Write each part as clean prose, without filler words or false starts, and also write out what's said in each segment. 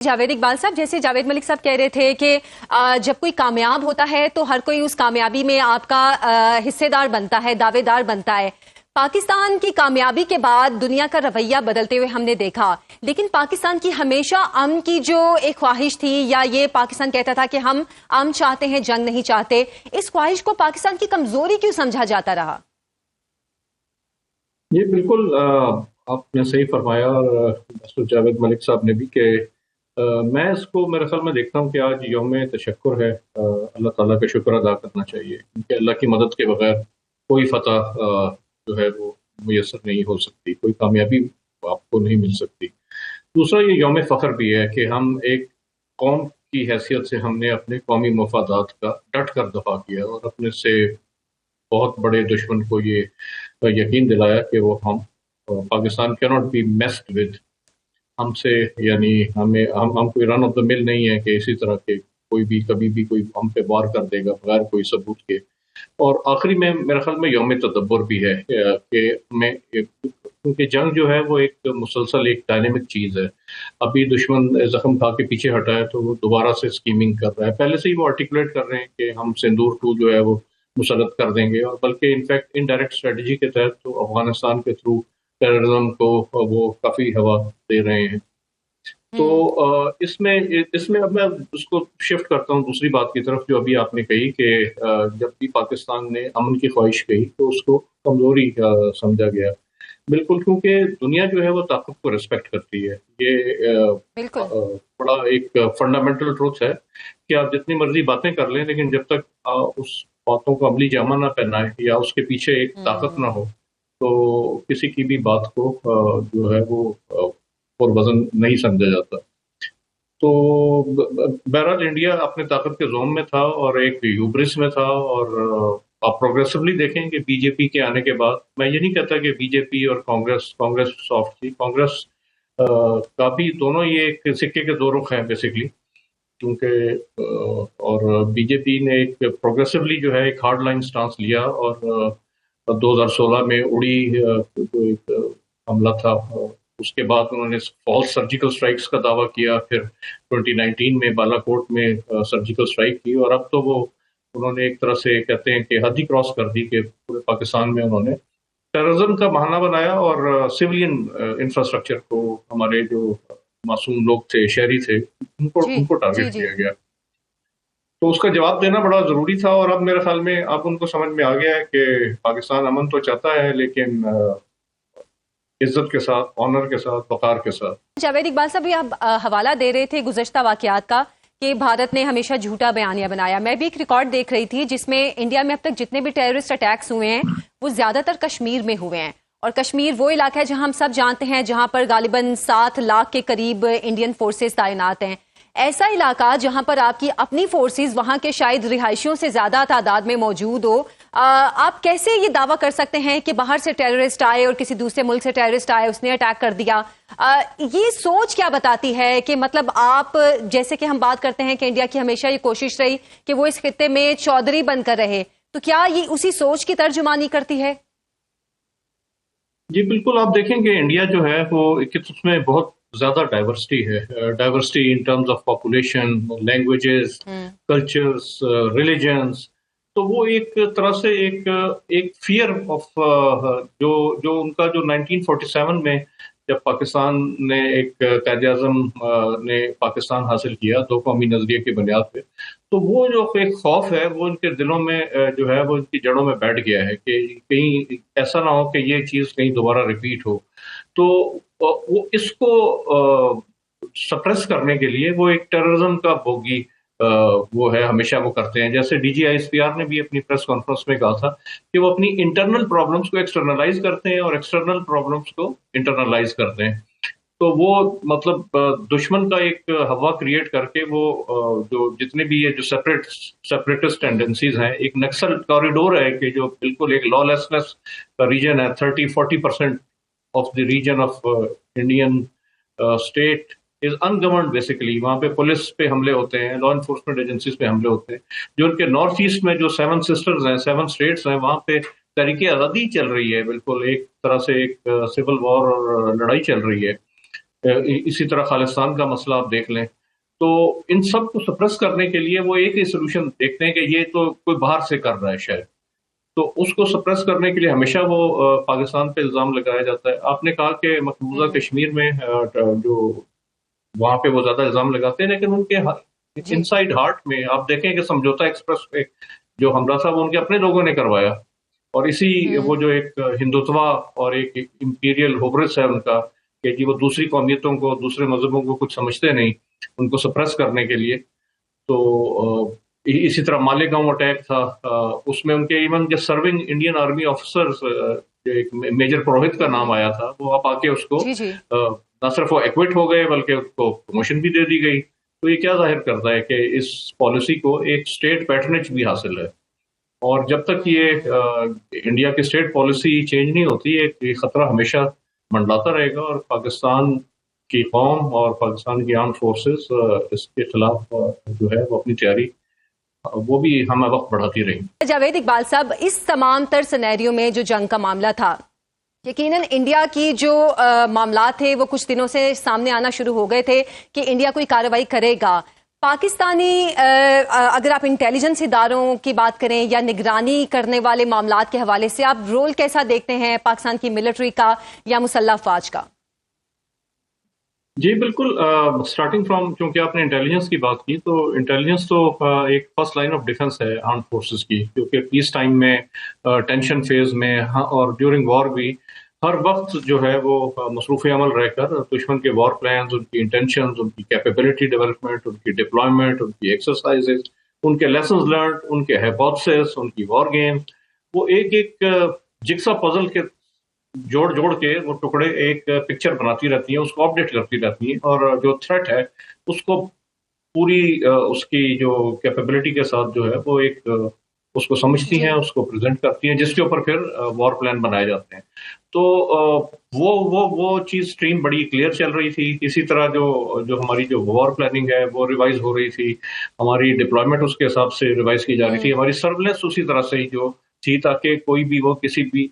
جاوید اقبال صاحب، جیسے جاوید ملک صاحب کہہ رہے تھے کہ جب کوئی کامیاب ہوتا ہے تو ہر کوئی اس کامیابی میں آپ کا حصے دار بنتا ہے، دعوے دار بنتا ہے۔ پاکستان کی کامیابی کے بعد دنیا کا رویہ بدلتے ہوئے ہم نے دیکھا، لیکن پاکستان کی ہمیشہ امن کی جو ایک خواہش تھی، یا یہ پاکستان کہتا تھا کہ ہم امن چاہتے ہیں، جنگ نہیں چاہتے، اس خواہش کو پاکستان کی کمزوری کیوں سمجھا جاتا رہا؟ یہ بالکل آپ نے صحیح فرمایا، اور جاوید ملک صاحب نے بھی، کہ میں اس کو میرے خیال میں دیکھتا ہوں کہ آج یوم تشکر ہے۔ اللہ تعالیٰ کا شکر ادا کرنا چاہیے، کیونکہ اللہ کی مدد کے بغیر کوئی فتح جو ہے وہ میسر نہیں ہو سکتی، کوئی کامیابی آپ کو نہیں مل سکتی۔ دوسرا، یہ یوم فخر بھی ہے کہ ہم ایک قوم کی حیثیت سے ہم نے اپنے قومی مفادات کا ڈٹ کر دفاع کیا، اور اپنے سے بہت بڑے دشمن کو یہ یقین دلایا کہ وہ Pakistan cannot be messed with، ہم سے، یعنی ہم کوئی رن آف دا مل نہیں ہے کہ اسی طرح کے کوئی بھی کبھی بھی کوئی ہم پہ وار کر دے گا بغیر کوئی ثبوت کے۔ اور آخری میں میرے خیال میں یوم تدبر بھی ہے، کہ کیونکہ جنگ جو ہے وہ ایک مسلسل ایک ڈائنامک چیز ہے۔ ابھی دشمن زخم کھا کے پیچھے ہٹا ہے تو وہ دوبارہ سے اسکیمنگ کر رہا ہے، پہلے سے ہی وہ آرٹیکولیٹ کر رہے ہیں کہ ہم سندور 2 جو ہے وہ مسلط کر دیں گے، اور بلکہ انفیکٹ انڈائریکٹ اسٹریٹجی کے تحت تو افغانستان کے تھرو ٹیررزم کو وہ کافی ہوا دے رہے ہیں۔ تو اس میں اب میں اس کو شفٹ کرتا ہوں دوسری بات کی طرف، جو ابھی آپ نے کہی کہ جب بھی پاکستان نے امن کی خواہش کہی تو اس کو کمزوری سمجھا گیا۔ بالکل، کیونکہ دنیا جو ہے وہ طاقت کو ریسپیکٹ کرتی ہے۔ یہ بڑا ایک فنڈامنٹل ٹروتھ ہے کہ آپ جتنی مرضی باتیں کر لیں، لیکن جب تک اس باتوں کو عملی جامہ نہ پہنائے یا اس کے پیچھے ایک طاقت نہ ہو، تو کسی کی بھی بات کو جو ہے وہ اور وزن نہیں سمجھا جاتا۔ تو بہرحال انڈیا اپنے طاقت کے زوم میں تھا اور ایک ہیوبرس میں تھا، اور آپ پروگریسولی دیکھیں کہ بی جے پی کے آنے کے بعد، میں یہ نہیں کہتا کہ بی جے پی اور کانگریس سافٹ تھی، کانگریس کا بھی دونوں یہ ایک سکے کے دو رخ ہیں بیسیکلی، کیونکہ اور بی جے پی نے ایک پروگریسولی جو ہے ایک ہارڈ لائن سٹانس لیا، اور 2016 میں اڑی جو ایک حملہ تھا، اس کے بعد انہوں نے فالس سرجیکل سٹرائکس کا دعویٰ کیا، پھر 2019 میں بالا کوٹ میں سرجیکل سٹرائک کی، اور اب تو انہوں نے ایک طرح سے کہتے ہیں کہ حد ہی کراس کر دی، کہ پورے پاکستان میں انہوں نے ٹیررزم کا بہانہ بنایا، اور سویلین انفراسٹرکچر کو، ہمارے جو معصوم لوگ تھے، شہری تھے، ان کو ٹارگٹ کیا گیا۔ تو اس کا جواب دینا بڑا ضروری تھا، اور اب میرے خیال میں اب ان کو سمجھ میں آ گیا ہے کہ پاکستان امن تو چاہتا ہے، لیکن عزت کے ساتھ، آنر کے ساتھ، وقار کے ساتھ۔ جاوید اقبال صاحب، آپ حوالہ دے رہے تھے گزشتہ واقعات کا کہ بھارت نے ہمیشہ جھوٹا بیانیہ بنایا۔ میں بھی ایک ریکارڈ دیکھ رہی تھی جس میں انڈیا میں اب تک جتنے بھی ٹیررسٹ اٹیکس ہوئے ہیں وہ زیادہ تر کشمیر میں ہوئے ہیں، اور کشمیر وہ علاقہ ہے جہاں ہم سب جانتے ہیں جہاں پر غالباً 7 لاکھ کے قریب انڈین فورسز تعینات ہیں۔ ایسا علاقہ جہاں پر آپ کی اپنی فورسز وہاں کے شاید رہائشیوں سے زیادہ تعداد میں موجود ہو، آپ کیسے یہ دعویٰ کر سکتے ہیں کہ باہر سے ٹیررسٹ آئے اور کسی دوسرے ملک سے ٹیررسٹ آئے، اس نے اٹیک کر دیا؟ یہ سوچ کیا بتاتی ہے کہ مطلب آپ، جیسے کہ ہم بات کرتے ہیں کہ انڈیا کی ہمیشہ یہ کوشش رہی کہ وہ اس خطے میں چودھری بن کر رہے، تو کیا یہ اسی سوچ کی ترجمانی کرتی ہے؟ جی بالکل، آپ دیکھیں کہ انڈیا جو ہے وہ اس میں بہت زیادہ ڈائیورسٹی ہے، diversity in terms of population, languages, cultures, religions. تو وہ ایک طرح سے ایک فیئر آف جو ان کا جو 1947 میں جب پاکستان نے ایک قائد اعظم نے پاکستان حاصل کیا 2 قومی نظریے کی بنیاد پہ، تو وہ جو ایک خوف ہے وہ ان کے دلوں میں جو ہے وہ ان کی جڑوں میں بیٹھ گیا ہے کہ کہیں ایسا نہ ہو کہ یہ چیز کہیں دوبارہ ریپیٹ ہو۔ تو وہ اس کو سپریس کرنے کے لیے وہ ایک ٹیررزم کا بوگی وہ ہے، ہمیشہ وہ کرتے ہیں۔ جیسے D G I S P R نے بھی اپنی پریس کانفرنس میں کہا تھا کہ وہ اپنی انٹرنل پرابلمس کو ایکسٹرنلائز کرتے ہیں اور ایکسٹرنل پرابلمس کو انٹرنلائز کرتے ہیں۔ تو وہ مطلب دشمن کا ایک ہوا کریٹ کر کے وہ جو جتنے بھی یہ جو سیپریٹسٹ ٹینڈنسیز ہیں، ایک نکسل کوریڈور ہے کہ جو بالکل ایک لا لیسنس کا ریجن ہے، 30-40% of the region of Indian state is ungoverned basically. وہاں پہ پولیس پہ حملے ہوتے ہیں، لا انفورسمنٹ ایجنسیز پہ حملے ہوتے ہیں۔ جو ان کے نارتھ ایسٹ میں جو 7 سسٹرز ہیں، 7 اسٹیٹس ہیں، وہاں پہ تحریک آزادی چل رہی ہے، بالکل ایک طرح سے ایک سول وار اور لڑائی چل رہی ہے۔ اسی طرح خالستان کا مسئلہ آپ دیکھ لیں. تو ان سب کو سپریس کرنے کے لیے وہ ایک ہی سولوشن دیکھتے ہیں کہ یہ تو کوئی باہر سے کر رہا ہے شاید. تو اس کو سپریس کرنے کے لیے ہمیشہ وہ پاکستان پہ الزام لگایا جاتا ہے. آپ نے کہا کہ مقبوضہ کشمیر میں جو وہاں پہ وہ زیادہ الزام لگاتے ہیں، لیکن ان کے انسائڈ ہارٹ میں آپ دیکھیں کہ سمجھوتا ایکسپریس پہ جو حملہ تھا وہ ان کے اپنے لوگوں نے کروایا. اور اسی وہ جو ایک ہندوتوا اور ایک امپیریل ہوبرس ہے ان کا کہ جی وہ دوسری قومیتوں کو، دوسرے مذہبوں کو کچھ سمجھتے نہیں، ان کو سپریس کرنے کے لیے. تو اسی طرح مالیگاؤں اٹیک تھا، اس میں ان کے ایون جو سرونگ انڈین آرمی آفیسرز، ایک میجر پروہت کا نام آیا تھا، وہ آپ آ کے اس کو نہ صرف وہ ایکوٹ ہو گئے بلکہ اس کو پروموشن بھی دے دی گئی. تو یہ کیا ظاہر کرتا ہے کہ اس پالیسی کو ایک اسٹیٹ پیٹرنیج بھی حاصل ہے. اور جب تک یہ انڈیا کی اسٹیٹ پالیسی چینج نہیں ہوتی، یہ خطرہ ہمیشہ منڈلاتا رہے گا، اور پاکستان کی قوم اور پاکستان کی آرم فورسز اس کے خلاف جو ہے وہ اپنی تیاری وہ بھی ہمہ وقت بڑھاتی رہی. جاوید اقبال صاحب، اس تمام تر سینیریو میں جو جنگ کا معاملہ تھا، یقیناً انڈیا کی جو معاملات تھے وہ کچھ دنوں سے سامنے آنا شروع ہو گئے تھے کہ انڈیا کوئی کارروائی کرے گا. پاکستانی اگر آپ انٹیلیجنس اداروں کی بات کریں یا نگرانی کرنے والے معاملات کے حوالے سے، آپ رول کیسا دیکھتے ہیں پاکستان کی ملٹری کا یا مسلح افواج کا؟ جی بالکل. اسٹارٹنگ فرام، چونکہ آپ نے انٹیلیجنس کی بات کی، تو انٹیلیجنس تو ایک فرسٹ لائن آف ڈیفنس ہے آرم فورسز کی، کیونکہ پیس ٹائم میں، ٹینشن فیز میں اور ڈیورنگ وار بھی ہر وقت جو ہے وہ مصروف عمل رہ کر دشمن کے وار پلانز، ان کی انٹینشنز، ان کی کیپیبلٹی ڈیولپمنٹ، ان کی ڈپلائمنٹ، ان کی ایکسرسائزز، ان کے لیسنز لرنڈ، ان کے ہائپوتھیسس، ان کی وار گیمز، وہ ایک ایک جگسا پزل کے جوڑ جوڑ کے وہ ٹکڑے ایک پکچر بناتی رہتی ہیں، اس کو اپڈیٹ کرتی رہتی ہیں، اور جو تھریٹ ہے اس کو پوری اس کی جو کیپیبلٹی کے ساتھ جو ہے وہ ایک اس کو سمجھتی ہیں، اس کو پریزنٹ کرتی ہیں، جس کے اوپر پھر وار پلان بنائے جاتے ہیں. تو وہ چیز اسٹریم بڑی کلیئر چل رہی تھی. اسی طرح جو ہماری جو وار پلاننگ ہے وہ ریوائز ہو رہی تھی، ہماری ڈپلائمنٹ اس کے حساب سے ریوائز کی جا رہی تھی، ہماری سرویلنس اسی طرح سے جو تھی تاکہ کوئی بھی وہ کسی بھی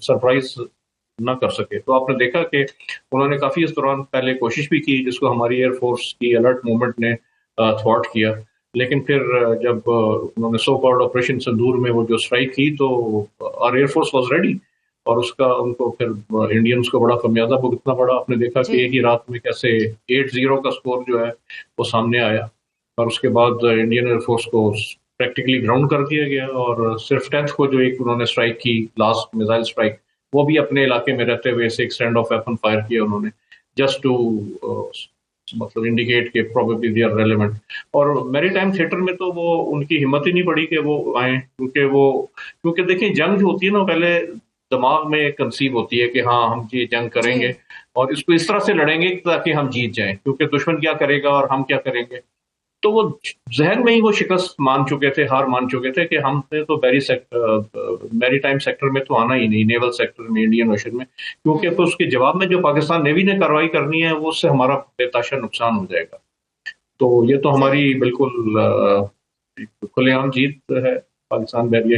سرپرائز نہ کر سکے. تو آپ نے دیکھا کہ انہوں نے کافی اس دوران پہلے کوشش بھی کی، جس کو ہماری ایئر فورس کی الرٹ موومنٹ نے تھوارٹ کیا. لیکن پھر جب انہوں نے سو کالڈ آپریشن سندور میں وہ جو اسٹرائک کی، تو اور ایئر فورس واز ریڈی، اور اس کا ان کو پھر انڈینز کو بڑا خمیازہ بھگتنا پڑا. آپ نے دیکھا کہ ایک ہی رات میں کیسے 8-0 کا سکور جو ہے وہ سامنے آیا، اور اس کے بعد انڈین ایئر فورس کو پریکٹیکلی گراؤنڈ کر دیا گیا. اور صرف 10th کو جو ایک انہوں نے اسٹرائک کی، لاسٹ میزائل اسٹرائک، وہ بھی اپنے علاقے میں رہتے ہوئے ایک اسٹینڈ آف ویپن فائر کیا انہوں نے، جسٹ ٹو مطلب انڈیکیٹ کہ پروبیبلی دے آر ریلیونٹ. اور میری ٹائم تھیٹر میں تو وہ ان کی ہمت ہی نہیں پڑی کہ وہ آئیں، کیونکہ دیکھیں جنگ جو ہوتی ہے نا پہلے دماغ میں کنسیو ہوتی ہے کہ ہاں ہم یہ جنگ کریں گے اور اس کو اس طرح سے لڑیں گے تاکہ ہم جیت جائیں، کیونکہ دشمن کیا کرے گا اور ہم کیا کریں گے. تو وہ ذہن میں ہی وہ شکست مان چکے تھے، ہار مان چکے تھے کہ ہم نے تو میری ٹائم سیکٹر میں تو آنا ہی نہیں، نیول سیکٹر میں، انڈین اوشن میں، کیونکہ تو اس کے جواب میں جو پاکستان نیوی نے کارروائی کرنی ہے وہ اس سے ہمارا بے تحاشا نقصان ہو جائے گا. تو یہ تو ہماری بالکل کھلے عام جیت ہے پاکستان بحریہ